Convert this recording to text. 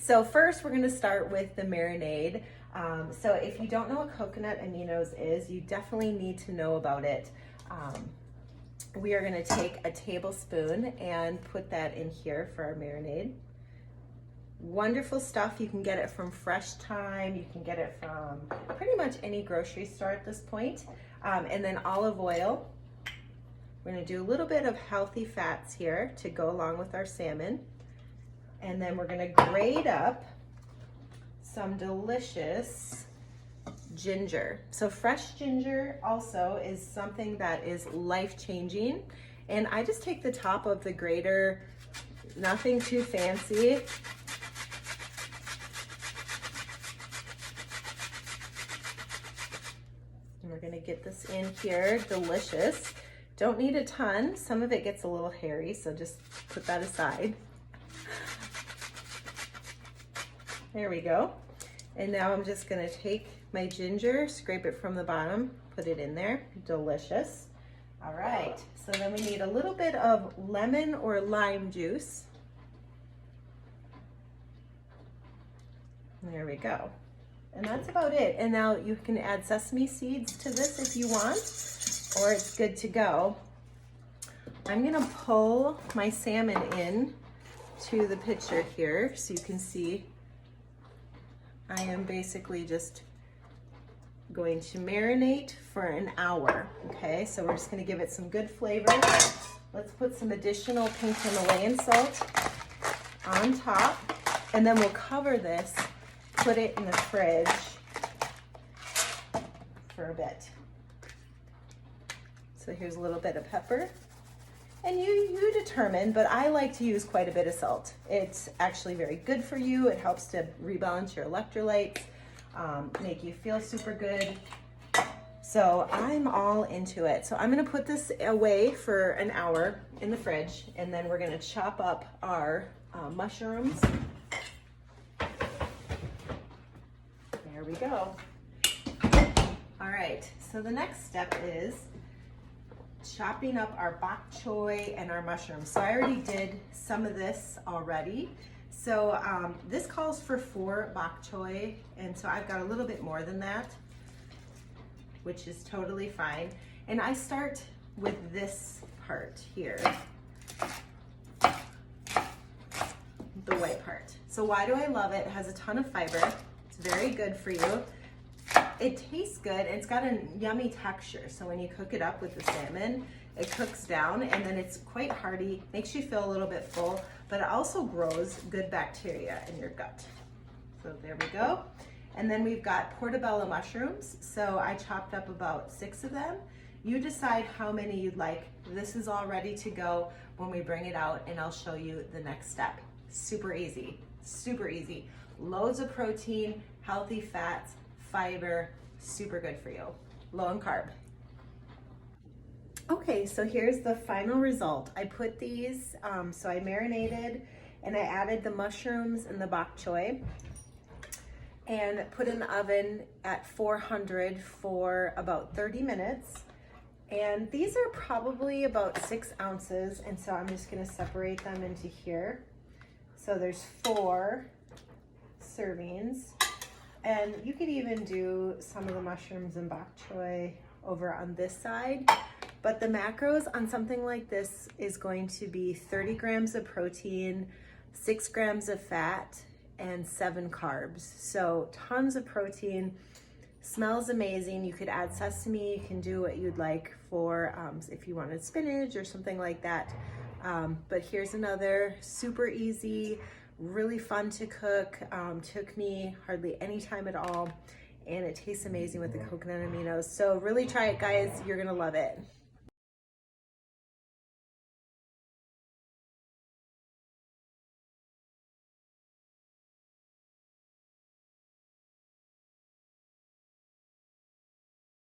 So first we're gonna start with the marinade. So if you don't know what coconut aminos is, you definitely need to know about it. We are gonna take a tablespoon and put that in here for our marinade. Wonderful stuff. You can get it from Fresh Thyme. You can get it from pretty much any grocery store at this point. And then olive oil. We're gonna do a little bit of healthy fats here to go along with our salmon. And then we're gonna grate up some delicious ginger. So fresh ginger also is something that is life-changing. And I just take the top of the grater, nothing too fancy. And we're gonna get this in here, delicious. Don't need a ton. Some of it gets a little hairy, so just put that aside. There we go. And now I'm just gonna take my ginger, scrape it from the bottom, put it in there. Delicious. All right, so then we need a little bit of lemon or lime juice. There we go. And that's about it. And now you can add sesame seeds to this if you want, or it's good to go. I'm gonna pull my salmon in to the pitcher here so you can see I am basically just going to marinate for an hour, okay? So we're just gonna give it some good flavor. Let's put some additional pink Himalayan salt on top, and then we'll cover this, put it in the fridge for a bit. So here's a little bit of pepper. And you determine, but I like to use quite a bit of salt. It's actually very good for you. It helps to rebalance your electrolytes, make you feel super good. So I'm all into it. So I'm gonna put this away for an hour in the fridge, and then we're gonna chop up our mushrooms. There we go. All right, so the next step is chopping up our bok choy and our mushrooms. So I already did some of this already. So this calls for 4 bok choy, and so I've got a little bit more than that, which is totally fine. And I start with this part here, the white part. So why do I love it? It has a ton of fiber. It's very good for you. It tastes good, and it's got a yummy texture. So when you cook it up with the salmon, it cooks down, and then it's quite hearty, makes you feel a little bit full, but it also grows good bacteria in your gut. So there we go. And then we've got Portabella mushrooms. So I chopped up about 6 of them. You decide how many you'd like. This is all ready to go when we bring it out, and I'll show you the next step. Super easy, super easy. Loads of protein, healthy fats, fiber, super good for you. Low in carb. Okay, so here's the final result. I put these, so I marinated and I added the mushrooms and the bok choy and put in the oven at 400 for about 30 minutes. And these are probably about 6 ounces, and so I'm just gonna separate them into here. So there's 4 servings. And you could even do some of the mushrooms and bok choy over on this side. But the macros on something like this is going to be 30 grams of protein, 6 grams of fat, and 7 carbs. So tons of protein, smells amazing. You could add sesame, you can do what you'd like for if you wanted spinach or something like that. But here's another super easy, really fun to cook. Took me hardly any time at all, and it tastes amazing with the coconut aminos. So really try it, guys. You're gonna love it.